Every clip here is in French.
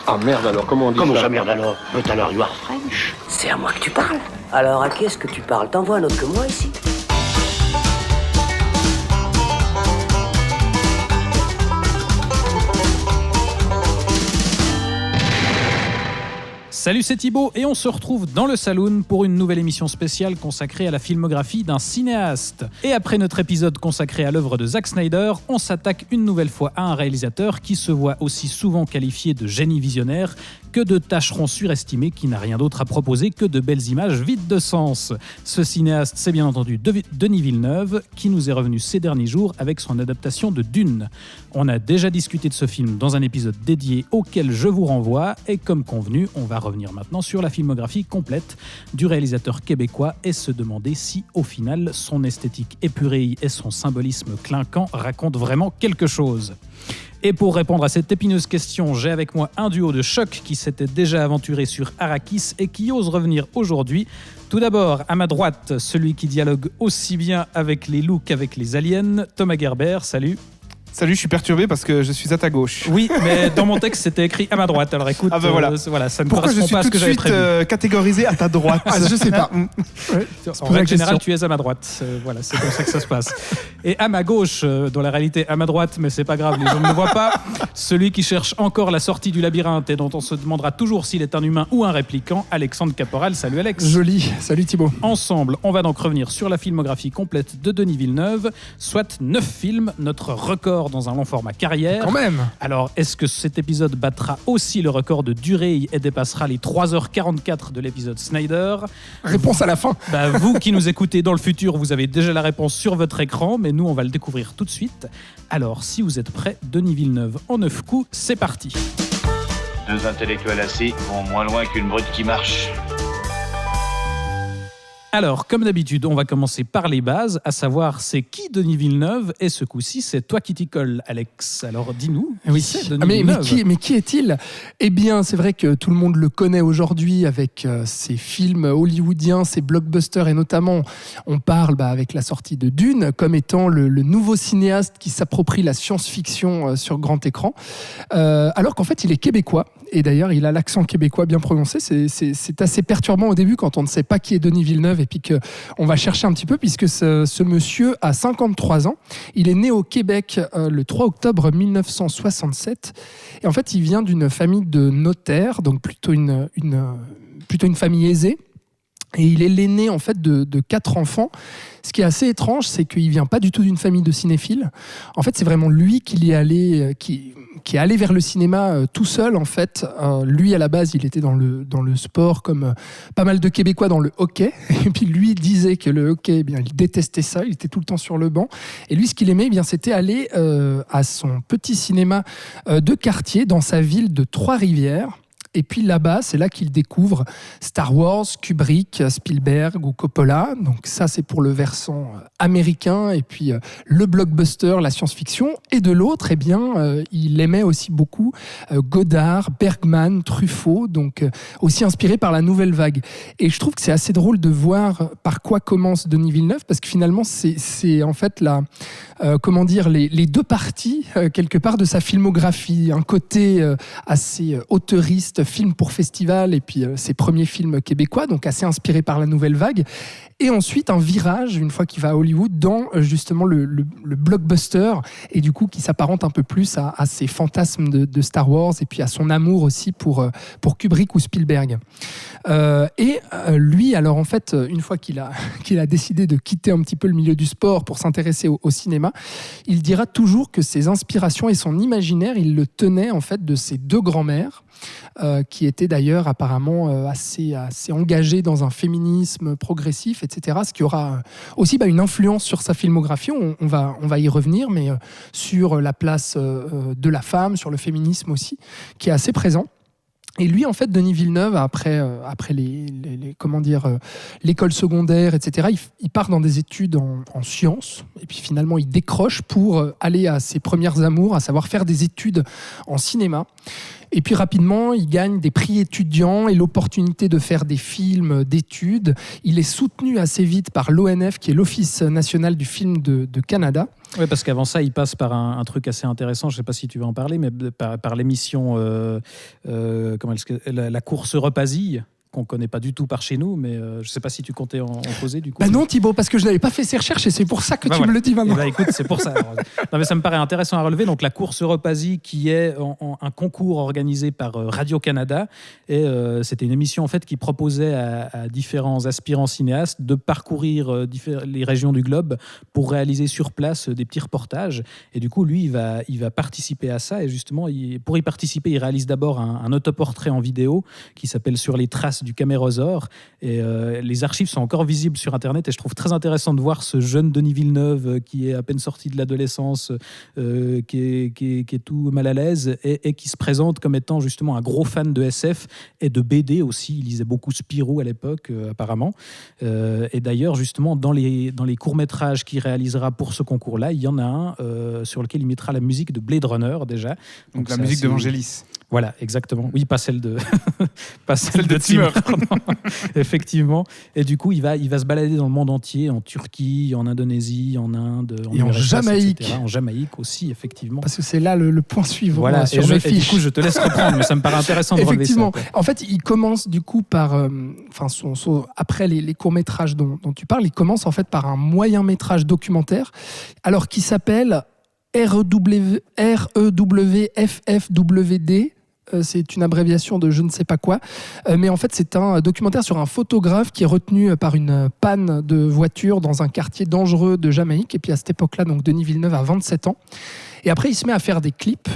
Ah merde alors, comment on dit Comment ça? ça merde alors? But alors you are French. C'est à moi que tu parles. Alors à qui est-ce que tu parles? T'en vois un autre que moi ici? Salut, c'est Thibaut et on se retrouve dans le Saloon pour une nouvelle émission spéciale consacrée à la filmographie d'un cinéaste. Et après notre épisode consacré à l'œuvre de Zack Snyder, on s'attaque une nouvelle fois à un réalisateur qui se voit aussi souvent qualifié de génie visionnaire que de tâcheron surestimé qui n'a rien d'autre à proposer que de belles images vides de sens. Ce cinéaste, c'est bien entendu Denis Villeneuve, qui nous est revenu ces derniers jours avec son adaptation de Dune. On a déjà discuté de ce film dans un épisode dédié auquel je vous renvoie, et comme convenu, on va revenir maintenant sur la filmographie complète du réalisateur québécois et se demander si, au final, son esthétique épurée et son symbolisme clinquant racontent vraiment quelque chose. Et pour répondre à cette épineuse question, j'ai avec moi un duo de choc qui s'était déjà aventuré sur Arrakis et qui ose revenir aujourd'hui. Tout d'abord, à ma droite, celui qui dialogue aussi bien avec les loups qu'avec les aliens, Thomas Gerber, salut. Salut, je suis perturbé parce que je suis à ta gauche. Oui, mais dans mon texte, c'était écrit à ma droite. Alors écoute, voilà, ça ne Pourquoi correspond pas à ce que j'avais prévu. Pourquoi je suis tout de suite catégorisé à ta droite? Je sais pas. En règle générale, tu es à ma droite. Voilà, c'est comme ça que ça se passe. Et à ma gauche, dans la réalité, à ma droite, mais c'est pas grave, les gens ne le voient pas, celui qui cherche encore la sortie du labyrinthe et dont on se demandera toujours s'il est un humain ou un répliquant, Alexandre Caporal. Salut Alex. Joli. Salut Thibaut. Ensemble, on va donc revenir sur la filmographie complète de Denis Villeneuve, soit 9 films, notre record dans un long format carrière. Quand même. Alors, est-ce que cet épisode battra aussi le record de durée et dépassera les 3h44 de l'épisode Snyder? Réponse à la fin. Vous qui nous écoutez dans le futur, vous avez déjà la réponse sur votre écran, mais nous, on va le découvrir tout de suite. Alors, si vous êtes prêts, Denis Villeneuve en 9 coups, c'est parti. Deux intellectuels assis vont moins loin qu'une brute qui marche. Alors, comme d'habitude, on va commencer par les bases, à savoir c'est qui Denis Villeneuve, et ce coup-ci, c'est toi qui t'y colle, Alex. Alors, dis-nous, qui c'est Denis Villeneuve? Mais qui est-il? Eh bien, c'est vrai que tout le monde le connaît aujourd'hui avec ses films hollywoodiens, ses blockbusters, et notamment, on parle avec la sortie de Dune, comme étant le nouveau cinéaste qui s'approprie la science-fiction sur grand écran, alors qu'en fait, il est québécois. Et d'ailleurs, il a l'accent québécois bien prononcé. C'est assez perturbant au début quand on ne sait pas qui est Denis Villeneuve et puis qu'on va chercher un petit peu puisque ce monsieur a 53 ans. Il est né au Québec le 3 octobre 1967. Et en fait, il vient d'une famille de notaires, donc plutôt une famille aisée. Et il est l'aîné en fait de 4 enfants. Ce qui est assez étrange, c'est qu'il vient pas du tout d'une famille de cinéphiles. En fait, c'est vraiment lui qui est allé vers le cinéma tout seul. En fait, lui à la base, il était dans le sport comme pas mal de Québécois dans le hockey. Et puis lui disait que le hockey, eh bien, il détestait ça. Il était tout le temps sur le banc. Et lui, ce qu'il aimait, eh bien, c'était aller à son petit cinéma de quartier dans sa ville de Trois-Rivières. Et puis là-bas, c'est là qu'il découvre Star Wars, Kubrick, Spielberg ou Coppola. Donc ça, c'est pour le versant américain. Et puis le blockbuster, la science-fiction. Et de l'autre, eh bien, il aimait aussi beaucoup Godard, Bergman, Truffaut. Donc aussi inspiré par la nouvelle vague. Et je trouve que c'est assez drôle de voir par quoi commence Denis Villeneuve, parce que finalement, c'est en fait les deux parties, quelque part, de sa filmographie. Un côté assez auteuriste, film pour festival, et puis ses premiers films québécois, donc assez inspirés par la nouvelle vague. Et ensuite, un virage, une fois qu'il va à Hollywood, dans justement le blockbuster, et du coup, qui s'apparente un peu plus à ses fantasmes de Star Wars, et puis à son amour aussi pour Kubrick ou Spielberg. Lui, alors en fait, une fois qu'il a décidé de quitter un petit peu le milieu du sport pour s'intéresser au cinéma, il dira toujours que ses inspirations et son imaginaire, il le tenait en fait de ses deux grands-mères, qui étaient d'ailleurs apparemment assez engagées dans un féminisme progressif, etc. Ce qui aura aussi une influence sur sa filmographie. On va y revenir, mais sur la place de la femme, sur le féminisme aussi, qui est assez présent. Et lui, en fait, Denis Villeneuve, après l'école secondaire, etc., il part dans des études en sciences, et puis finalement, il décroche pour aller à ses premières amours, à savoir faire des études en cinéma. Et puis rapidement, il gagne des prix étudiants et l'opportunité de faire des films d'études. Il est soutenu assez vite par l'ONF, qui est l'Office national du film de Canada. Oui, parce qu'avant ça, il passe par un truc assez intéressant, je ne sais pas si tu veux en parler, mais par l'émission la course Repasille, qu'on ne connaît pas du tout par chez nous, mais je ne sais pas si tu comptais en causer du coup. Bah non Thibaut, parce que je n'avais pas fait ces recherches et c'est pour ça que tu me le dis maintenant. Écoute, c'est pour ça. Non, mais ça me paraît intéressant à relever. Donc la course Repasille, qui est un concours organisé par Radio-Canada, et c'était une émission en fait qui proposait à différents aspirants cinéastes de parcourir les régions du globe pour réaliser sur place des petits reportages. Et du coup, lui, il va participer à ça. Et justement, pour y participer, il réalise d'abord un autoportrait en vidéo qui s'appelle Sur les traces du Camérosaure, et les archives sont encore visibles sur Internet, et je trouve très intéressant de voir ce jeune Denis Villeneuve qui est à peine sorti de l'adolescence, qui est tout mal à l'aise, et qui se présente comme étant justement un gros fan de SF et de BD aussi. Il lisait beaucoup Spirou à l'époque, apparemment. Et d'ailleurs, justement, dans les courts-métrages qu'il réalisera pour ce concours-là, il y en a un sur lequel il mettra la musique de Blade Runner, déjà. Donc la musique de Vangelis. Voilà, exactement. Oui, pas celle de Zimmer. Effectivement. Et du coup, il va se balader dans le monde entier, en Turquie, en Indonésie, en Inde, et en Jamaïque. etc. En Jamaïque aussi, effectivement. Parce que c'est là le point suivant. Voilà. Sur mes et fiches. Du coup, je te laisse reprendre, mais ça me paraît intéressant de relever ça. Effectivement. En fait, il commence du coup par, après les courts-métrages dont tu parles, il commence en fait par un moyen-métrage documentaire, alors qui s'appelle REWFFWD. C'est une abréviation de je ne sais pas quoi, mais en fait c'est un documentaire sur un photographe qui est retenu par une panne de voiture dans un quartier dangereux de Jamaïque. Et puis à cette époque-là, donc Denis Villeneuve a 27 ans, et après il se met à faire des clips,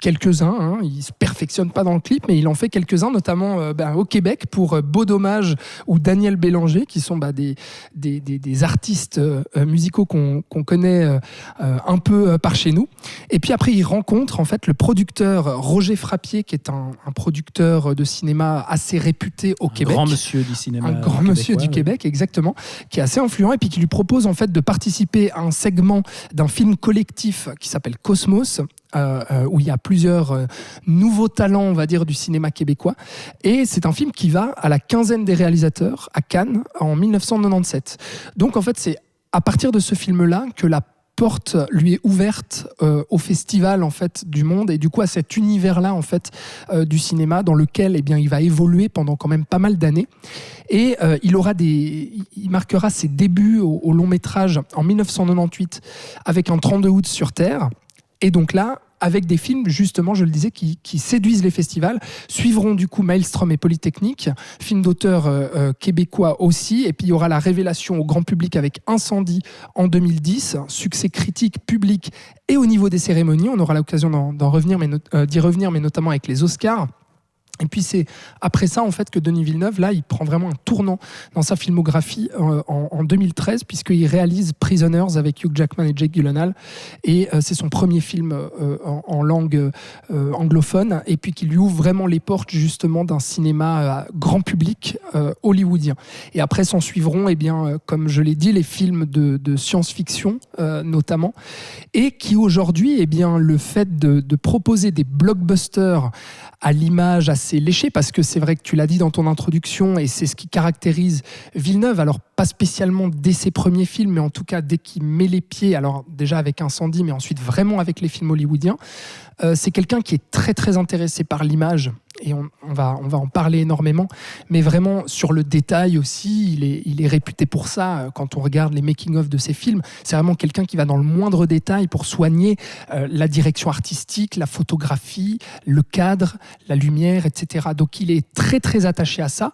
quelques-uns, il ne se perfectionne pas dans le clip, mais il en fait quelques-uns, notamment au Québec pour Beau Dommage ou Daniel Bélanger, qui sont des artistes musicaux qu'on connaît un peu par chez nous. Et puis après, il rencontre en fait le producteur Roger Frappier, qui est un producteur de cinéma assez réputé au Québec. Grand monsieur du cinéma. Un grand monsieur du Québec, exactement, qui est assez influent, et puis qui lui propose en fait de participer à un segment d'un film collectif qui s'appelle Cosmos, où il y a plusieurs nouveaux talents, on va dire, du cinéma québécois. Et c'est un film qui va à la quinzaine des réalisateurs à Cannes en 1997. Donc en fait, c'est à partir de ce film-là que la porte lui est ouverte au festival en fait du monde, et du coup à cet univers-là en fait du cinéma dans lequel il va évoluer pendant quand même pas mal d'années. Et il marquera ses débuts au long métrage en 1998 avec un 32 août sur Terre. Et donc là, avec des films, justement, je le disais, qui séduisent les festivals, suivront du coup Maelstrom et Polytechnique, film d'auteur québécois aussi, et puis il y aura la révélation au grand public avec Incendie en 2010, succès critique, public et au niveau des cérémonies. On aura l'occasion d'y revenir, mais notamment avec les Oscars. Et puis c'est après ça en fait que Denis Villeneuve, là, il prend vraiment un tournant dans sa filmographie en 2013, puisqu'il réalise Prisoners avec Hugh Jackman et Jake Gyllenhaal, et c'est son premier film en langue anglophone, et puis qui lui ouvre vraiment les portes justement d'un cinéma grand public hollywoodien. Et après s'en suivront, comme je l'ai dit, les films de science-fiction notamment, et qui aujourd'hui, le fait de proposer des blockbusters à l'image assez léchée, parce que c'est vrai que tu l'as dit dans ton introduction, et c'est ce qui caractérise Villeneuve, alors pas spécialement dès ses premiers films, mais en tout cas dès qu'il met les pieds, alors déjà avec Incendie, mais ensuite vraiment avec les films hollywoodiens, c'est quelqu'un qui est très très intéressé par l'image, et on va en parler énormément, mais vraiment sur le détail aussi, il est réputé pour ça. Quand on regarde les making-of de ses films, c'est vraiment quelqu'un qui va dans le moindre détail pour soigner la direction artistique, la photographie, le cadre, la lumière, etc. Donc il est très très attaché à ça,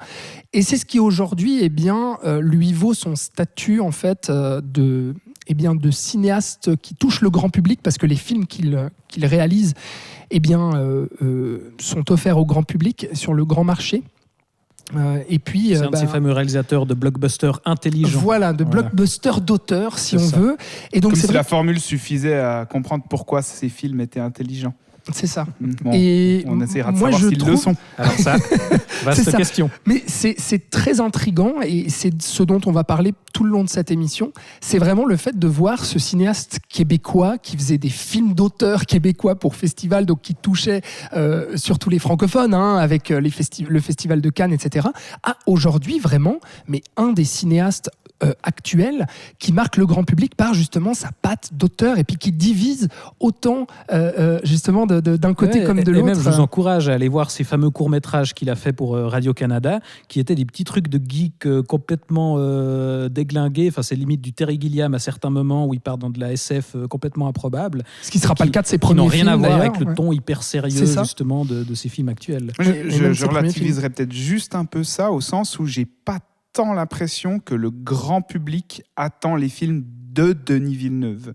et c'est ce qui aujourd'hui lui vaut son statut en fait de cinéaste qui touche le grand public, parce que les films qu'il réalise sont offerts au grand public sur le grand marché. Et puis, c'est un de ces fameux réalisateurs de blockbusters intelligents. Voilà, de blockbusters d'auteur, si on veut. Et donc, comme si la formule suffisait à comprendre pourquoi ces films étaient intelligents. C'est ça. Bon, et on essaiera de savoir s'ils le sont. Alors ça, vaste question. Mais c'est très intriguant, et c'est ce dont on va parler tout le long de cette émission. C'est vraiment le fait de voir ce cinéaste québécois qui faisait des films d'auteur québécois pour festival, donc qui touchait surtout les francophones, avec le festival de Cannes, etc. À aujourd'hui vraiment, mais un des cinéastes actuel qui marque le grand public par justement sa patte d'auteur et puis qui divise autant justement d'un côté comme de et l'autre. même, je vous encourage à aller voir ces fameux courts-métrages qu'il a fait pour Radio-Canada, qui étaient des petits trucs de geek complètement déglingués. Enfin, c'est limite du Terry Gilliam à certains moments où il part dans de la SF complètement improbable. Ce qui ne sera pas le cas de ses qui premiers n'ont films. rien à voir d'ailleurs, avec le ton hyper sérieux justement de ces films actuels. Je relativiserais peut-être juste un peu ça, au sens où j'ai pas tant l'impression que le grand public attend les films de Denis Villeneuve.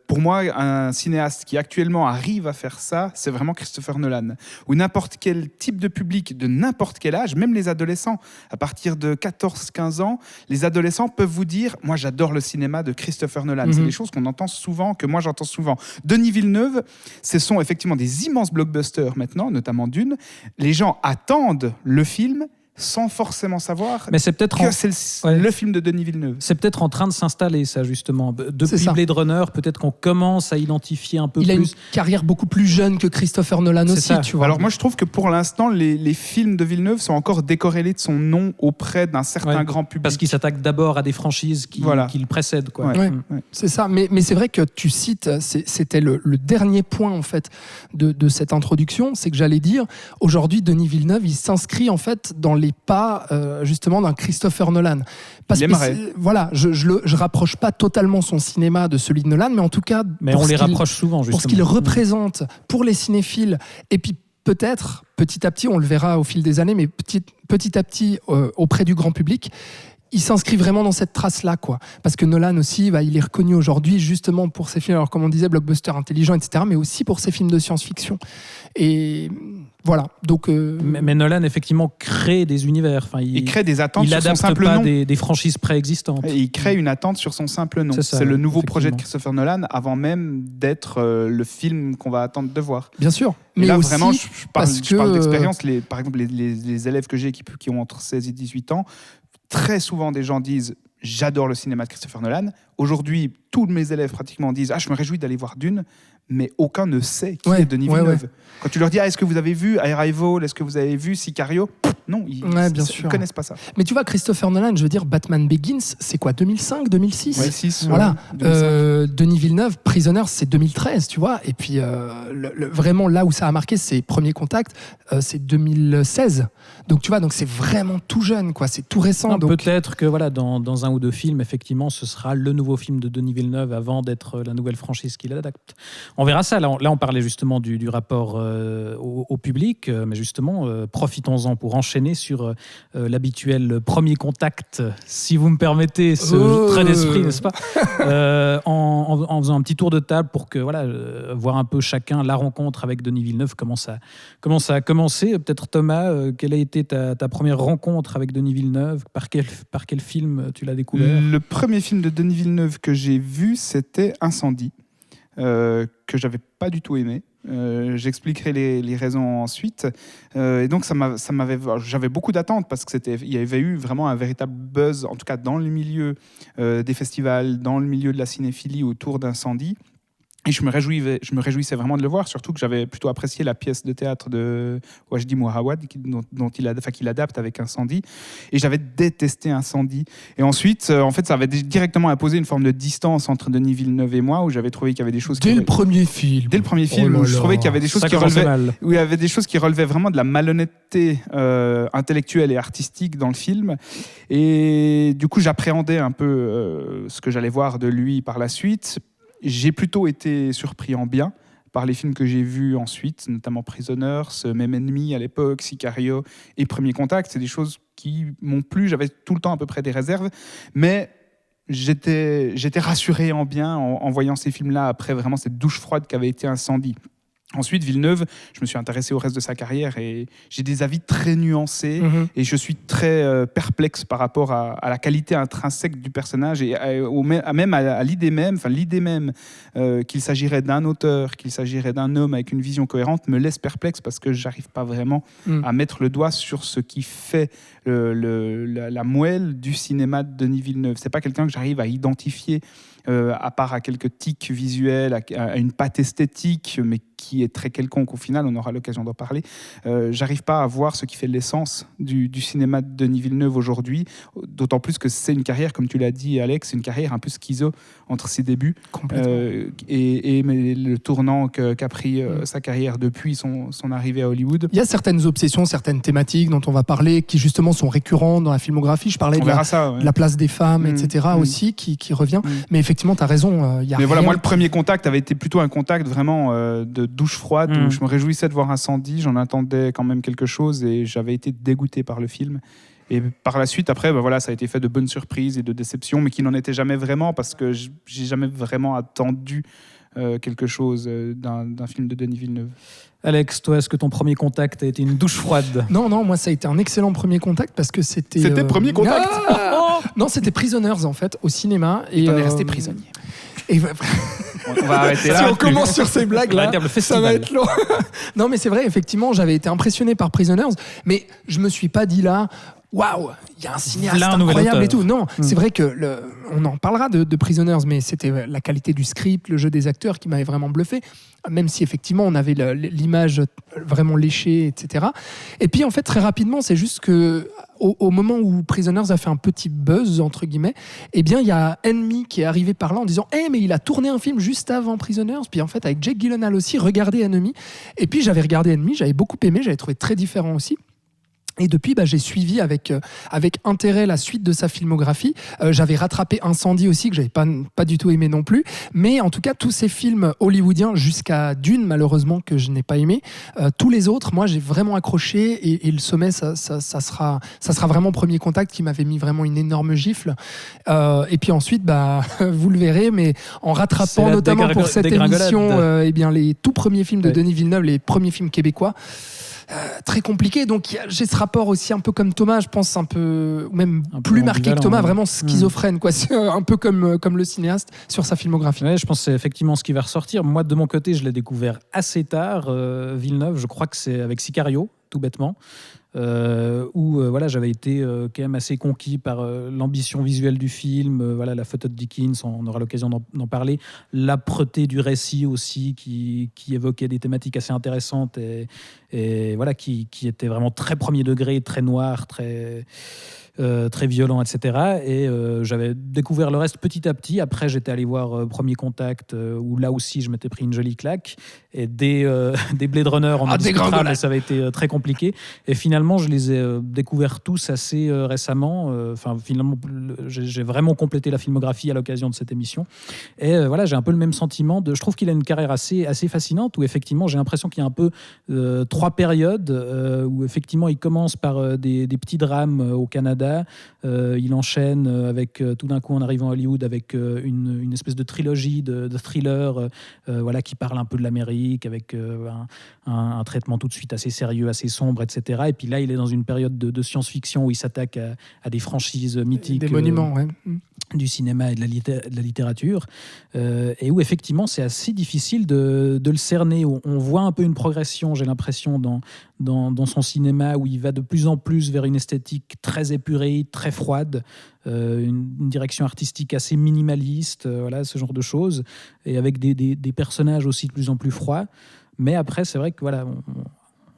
Pour moi, un cinéaste qui actuellement arrive à faire ça, c'est vraiment Christopher Nolan. Ou n'importe quel type de public, de n'importe quel âge, même les adolescents. À partir de 14-15 ans, les adolescents peuvent vous dire « Moi, j'adore le cinéma de Christopher Nolan ». C'est des choses qu'on entend souvent, que moi, j'entends souvent. Denis Villeneuve, ce sont effectivement des immenses blockbusters maintenant, notamment Dune. Les gens attendent le film sans forcément savoir mais c'est peut-être que c'est le film de Denis Villeneuve. C'est peut-être en train de s'installer, ça, justement. Depuis Blade Runner, peut-être qu'on commence à identifier un peu plus... Il a une carrière beaucoup plus jeune que Christopher Nolan aussi, ça. tu vois. Alors moi, je trouve que pour l'instant, les films de Villeneuve sont encore décorrélés de son nom auprès d'un certain grand public. Parce qu'il s'attaque d'abord à des franchises qui le précèdent, quoi. Ouais. C'est ça, mais c'est vrai que tu cites, c'était le dernier point en fait de cette introduction, c'est que j'allais dire, aujourd'hui, Denis Villeneuve, il s'inscrit en fait dans les pas justement d'un Christopher Nolan. Parce que voilà, je rapproche pas totalement son cinéma de celui de Nolan, mais en tout cas, mais on les rapproche souvent justement. Pour ce qu'il représente pour les cinéphiles, et puis peut-être petit à petit, on le verra au fil des années, mais petit à petit auprès du grand public. Il s'inscrit vraiment dans cette trace-là, quoi. Parce que Nolan aussi, il est reconnu aujourd'hui justement pour ses films, alors comme on disait, blockbusters intelligents, etc., mais aussi pour ses films de science-fiction. Et voilà. Donc, mais Nolan, effectivement, crée des univers. Enfin, il crée des attentes sur son simple nom. Il n'adapte pas des franchises préexistantes. Et il crée une attente sur son simple nom. C'est le nouveau projet de Christopher Nolan, avant même d'être le film qu'on va attendre de voir. Bien sûr. Mais là, vraiment, je parle d'expérience. Par exemple, les élèves que j'ai qui ont entre 16 et 18 ans, très souvent, des gens disent « J'adore le cinéma de Christopher Nolan ». Aujourd'hui, tous mes élèves pratiquement disent « Ah, je me réjouis d'aller voir Dune », mais aucun ne sait qui est Denis Villeneuve. Quand tu leur dis « Est-ce que vous avez vu Arrival ? Est-ce que vous avez vu Sicario ?» Non, ils ne connaissent pas ça. Mais tu vois, Christopher Nolan, je veux dire, Batman Begins, c'est quoi, 2005, 2006 ? Ouais, 6, voilà. 2005. Denis Villeneuve, Prisoners, c'est 2013, tu vois. Et puis, vraiment, là où ça a marqué, ses premiers contacts, c'est 2016. Donc, tu vois, c'est vraiment tout jeune, quoi. C'est tout récent. Donc... Peut-être que voilà, dans un ou deux films, effectivement, ce sera le nouveau film de Denis Villeneuve avant d'être la nouvelle franchise qu'il adapte. On verra ça. Là, on parlait justement du rapport au public, mais justement, profitons-en pour enchaîner sur l'habituel premier contact, si vous me permettez ce trait d'esprit, n'est-ce pas, en faisant un petit tour de table pour que voir un peu chacun la rencontre avec Denis Villeneuve, comment ça a commencé. Peut-être Thomas, quelle a été ta première rencontre avec Denis Villeneuve, par quel film tu l'as découvert? Le premier film de Denis Villeneuve que j'ai vu, c'était Incendie, que j'avais pas du tout aimé. J'expliquerai les raisons ensuite. Et donc j'avais beaucoup d'attentes parce qu'il y avait eu vraiment un véritable buzz, en tout cas dans le milieu des festivals, dans le milieu de la cinéphilie autour d'Incendie. Et je me réjouissais vraiment de le voir, surtout que j'avais plutôt apprécié la pièce de théâtre de Wajdi Mouawad qu'il adapte avec Incendie. Et j'avais détesté Incendie. Et ensuite, en fait, ça avait directement imposé une forme de distance entre Denis Villeneuve et moi, où j'avais trouvé qu'il y avait des choses... Dès le premier film, où je trouvais qu'il y avait des choses où il y avait des choses qui relevaient vraiment de la malhonnêteté intellectuelle et artistique dans le film. Et du coup, j'appréhendais un peu ce que j'allais voir de lui par la suite. J'ai plutôt été surpris en bien par les films que j'ai vus ensuite, notamment Prisoners, Même Ennemi à l'époque, Sicario et Premier Contact. C'est des choses qui m'ont plu. J'avais tout le temps à peu près des réserves, mais j'étais rassuré en bien en voyant ces films-là après vraiment cette douche froide qu'avait été Incendie. Ensuite, Villeneuve, je me suis intéressé au reste de sa carrière et j'ai des avis très nuancés et je suis très perplexe par rapport à la qualité intrinsèque du personnage et même à l'idée même, qu'il s'agirait d'un auteur, qu'il s'agirait d'un homme avec une vision cohérente me laisse perplexe parce que j'arrive pas vraiment à mettre le doigt sur ce qui fait la moelle du cinéma de Denis Villeneuve. C'est pas quelqu'un que j'arrive à identifier à part à quelques tics visuels, à une patte esthétique, mais qui est très quelconque au final, on aura l'occasion d'en parler, j'arrive pas à voir ce qui fait l'essence du cinéma de Denis Villeneuve aujourd'hui, d'autant plus que c'est une carrière, comme tu l'as dit Alex, c'est une carrière un peu schizo entre ses débuts et le tournant qu'a pris sa carrière depuis son arrivée à Hollywood. Il y a certaines obsessions, certaines thématiques dont on va parler qui justement sont récurrentes dans la filmographie. Je parlais de la place des femmes, etc. aussi, qui revient. Mais effectivement, tu as raison. Mais voilà, moi, le premier contact avait été plutôt un contact vraiment de douche froide, où je me réjouissais de voir Incendie, j'en attendais quand même quelque chose et j'avais été dégoûté par le film. Et par la suite, après, ça a été fait de bonnes surprises et de déceptions, mais qui n'en étaient jamais vraiment, parce que j'ai jamais vraiment attendu quelque chose d'un film de Denis Villeneuve. Alex, toi, est-ce que ton premier contact a été une douche froide ? Non, moi, ça a été un excellent premier contact parce que c'était... C'était premier contact Non, c'était Prisoners, en fait, au cinéma. Et t'en es resté prisonnier. On va arrêter là. Si on commence sur ces blagues-là, ça va être long. Non, mais c'est vrai, effectivement, j'avais été impressionné par Prisoners, mais je me suis pas dit là... Waouh, il y a un cinéaste incroyable et tout. Non, c'est vrai que on en parlera de Prisoners, mais c'était la qualité du script, le jeu des acteurs qui m'avait vraiment bluffé, même si effectivement on avait l'image vraiment léchée, etc. Et puis en fait, très rapidement, c'est juste que au moment où Prisoners a fait un petit buzz, entre guillemets, eh bien il y a Enemy qui est arrivé par là en disant mais il a tourné un film juste avant Prisoners, puis en fait avec Jake Gyllenhaal aussi, regardez Enemy. Et puis j'avais regardé Enemy, j'avais beaucoup aimé, j'avais trouvé très différent aussi. Et depuis, j'ai suivi avec intérêt la suite de sa filmographie. J'avais rattrapé Incendie aussi, que j'avais pas du tout aimé non plus. Mais en tout cas, tous ces films hollywoodiens, jusqu'à Dune, malheureusement, que je n'ai pas aimé, tous les autres, moi, j'ai vraiment accroché. Et Le Sommet, ça sera vraiment Premier Contact qui m'avait mis vraiment une énorme gifle. Et puis ensuite, vous le verrez, mais en rattrapant notamment pour cette émission, les tout premiers films de Denis Villeneuve, les premiers films québécois, très compliqué, donc j'ai ce rapport aussi un peu comme Thomas, je pense un peu même plus marqué que Thomas, vraiment schizophrène quoi. C'est un peu comme le cinéaste sur sa filmographie. Ouais, je pense que c'est effectivement ce qui va ressortir. Moi de mon côté, je l'ai découvert assez tard, Villeneuve, je crois que c'est avec Sicario, tout bêtement. Où j'avais été quand même assez conquis par l'ambition visuelle du film, la photo de Dickens, on aura l'occasion d'en parler, l'âpreté du récit aussi qui évoquait des thématiques assez intéressantes et qui était vraiment très premier degré, très noir, très violent, etc. Et j'avais découvert le reste petit à petit. Après, j'étais allé voir Premier Contact, où là aussi, je m'étais pris une jolie claque. Et des Blade Runner, on en discutera, mais ça avait été très compliqué. Et finalement, je les ai découverts tous assez récemment. Finalement, j'ai vraiment complété la filmographie à l'occasion de cette émission. Et j'ai un peu le même sentiment. Je trouve qu'il a une carrière assez fascinante, où effectivement, j'ai l'impression qu'il y a un peu 3 périodes, où effectivement, il commence par des petits drames au Canada. Il enchaîne avec, tout d'un coup en arrivant à Hollywood, avec une espèce de trilogie de thrillers qui parle un peu de l'Amérique, avec un traitement tout de suite assez sérieux, assez sombre, etc. Et puis là, il est dans une période de science-fiction où il s'attaque à des franchises mythiques, des monuments, du cinéma et de la littérature, et où effectivement c'est assez difficile de le cerner. On voit un peu une progression, j'ai l'impression, dans son cinéma, où il va de plus en plus vers une esthétique très épurée, très froide, une direction artistique assez minimaliste, ce genre de choses, et avec des personnages aussi de plus en plus froids. Mais après, c'est vrai que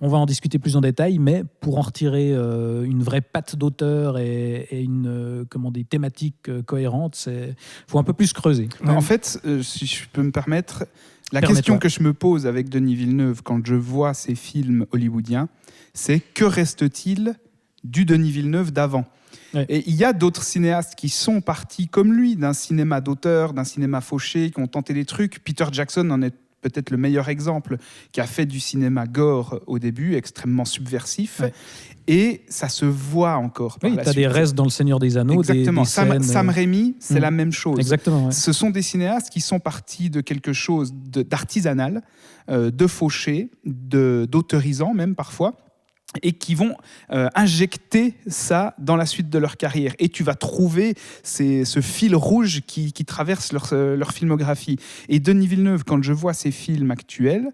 on va en discuter plus en détail, mais pour en retirer une vraie patte d'auteur et des thématiques cohérentes, il faut un peu plus creuser. En fait, si je peux me permettre, la question que je me pose avec Denis Villeneuve quand je vois ces films hollywoodiens, c'est que reste-t-il du Denis Villeneuve d'avant ? Et il y a d'autres cinéastes qui sont partis comme lui, d'un cinéma d'auteur, d'un cinéma fauché, qui ont tenté des trucs. Peter Jackson en est peut-être le meilleur exemple, qui a fait du cinéma gore au début, extrêmement subversif. Ouais. Et ça se voit encore. Oui, tu as des restes dans Le Seigneur des Anneaux. Exactement. Des scènes, Sam Raimi, c'est la même chose. Exactement. Ouais. Ce sont des cinéastes qui sont partis de quelque chose d'artisanal, de fauché, d'autorisant même parfois, et qui vont injecter ça dans la suite de leur carrière. Et tu vas trouver ce fil rouge qui traverse leur filmographie. Et Denis Villeneuve, quand je vois ses films actuels,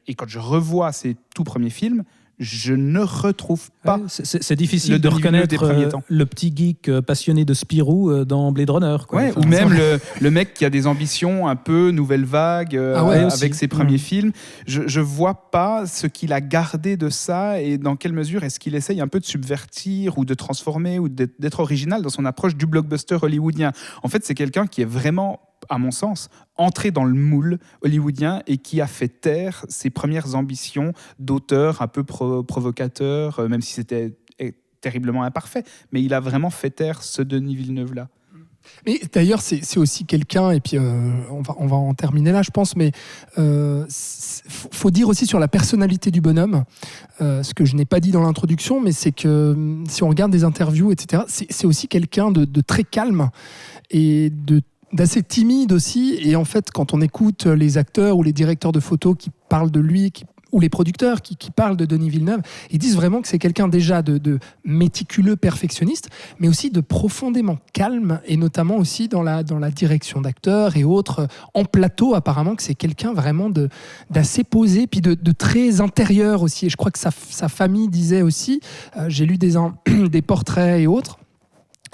et quand je revois ses tout premiers films, je ne retrouve pas. C'est difficile de reconnaître le petit geek passionné de Spirou dans Blade Runner. Quoi. Ouais, ou même le mec qui a des ambitions un peu nouvelle vague avec ses premiers films. Je vois pas ce qu'il a gardé de ça et dans quelle mesure est-ce qu'il essaye un peu de subvertir ou de transformer ou d'être original dans son approche du blockbuster hollywoodien. En fait, c'est quelqu'un qui est vraiment, à mon sens, entré dans le moule hollywoodien et qui a fait taire ses premières ambitions d'auteur un peu provocateur, même si c'était terriblement imparfait, mais il a vraiment fait taire ce Denis Villeneuve-là. Mais d'ailleurs, c'est aussi quelqu'un, et puis on va en terminer là, je pense, mais faut dire aussi sur la personnalité du bonhomme, ce que je n'ai pas dit dans l'introduction, mais c'est que si on regarde des interviews, etc., c'est aussi quelqu'un de très calme et d'assez timide aussi. Et en fait, quand on écoute les acteurs ou les directeurs de photos qui parlent de lui, ou les producteurs qui parlent de Denis Villeneuve, ils disent vraiment que c'est quelqu'un déjà de méticuleux, perfectionniste, mais aussi de profondément calme, et notamment aussi dans la direction d'acteurs et autres. En plateau, apparemment, que c'est quelqu'un vraiment d'assez posé, puis de très intérieur aussi. Et je crois que sa famille disait aussi, j'ai lu des portraits et autres,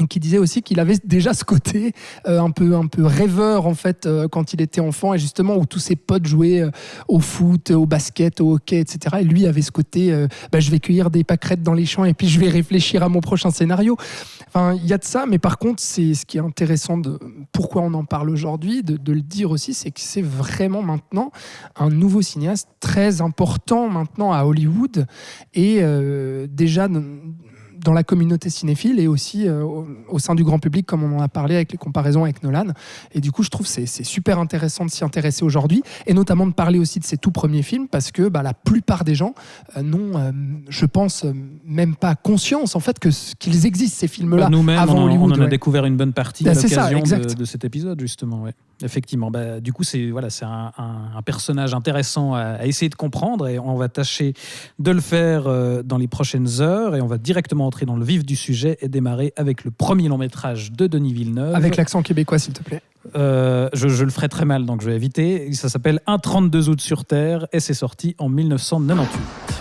qui disait aussi qu'il avait déjà ce côté un peu rêveur en fait quand il était enfant, et justement où tous ses potes jouaient au foot, au basket, au hockey, etc. Et lui avait ce côté je vais cueillir des pâquerettes dans les champs et puis je vais réfléchir à mon prochain scénario. Enfin, il y a de ça, mais par contre, c'est ce qui est intéressant pourquoi on en parle aujourd'hui, de le dire aussi, c'est que c'est vraiment maintenant un nouveau cinéaste très important maintenant à Hollywood, et déjà dans la communauté cinéphile et aussi au sein du grand public, comme on en a parlé avec les comparaisons avec Nolan. Et du coup, je trouve que c'est super intéressant de s'y intéresser aujourd'hui, et notamment de parler aussi de ses tout premiers films, parce que la plupart des gens n'ont, je pense, même pas conscience en fait qu'ils existent, ces films-là. Nous-mêmes, avant Hollywood, on en a découvert une bonne partie à l'occasion de cet épisode, justement. Ouais. Effectivement. Du coup, c'est un personnage intéressant à essayer de comprendre, et on va tâcher de le faire dans les prochaines heures, et on va directement entrer dans le vif du sujet et démarrer avec le premier long-métrage de Denis Villeneuve. Avec l'accent québécois, s'il te plaît. Je le ferai très mal, donc je vais éviter. Ça s'appelle Un 32 août sur Terre, et c'est sorti en 1998.